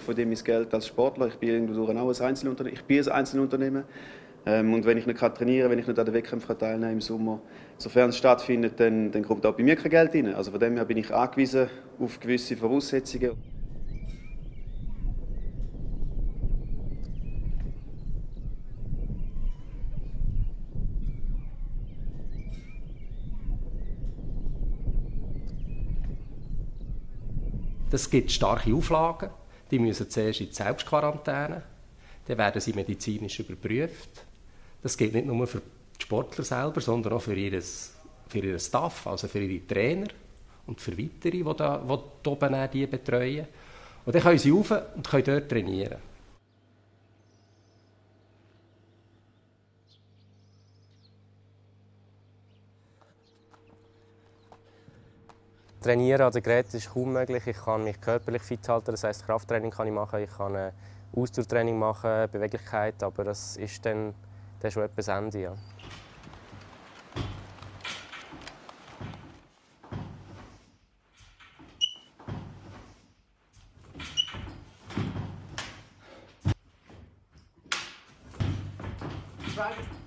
verdiene mein Geld als Sportler. Ich bin irgendwo auch ein Einzelunternehmen. Ich bin ein Einzelunternehmen. Und wenn ich nicht trainieren kann, wenn ich nicht an den Wettkämpfen teilnehmen im Sommer, sofern es stattfindet, dann kommt auch bei mir kein Geld rein. Also von dem her bin ich angewiesen auf gewisse Voraussetzungen. Das gibt starke Auflagen. Die müssen zuerst in die Selbstquarantäne. Dann werden sie medizinisch überprüft. Das gilt nicht nur für die Sportler selber, sondern auch für ihr Staff, also für ihre Trainer und für Weitere, die oben die betreuen. Und dann können sie rauf und können dort trainieren. Trainieren an den Geräten ist kaum möglich. Ich kann mich körperlich fit halten, das heisst Krafttraining kann ich machen, ich kann Ausdauertraining machen, Beweglichkeit, aber das ist dann schon etwas Ende. Ja. Right.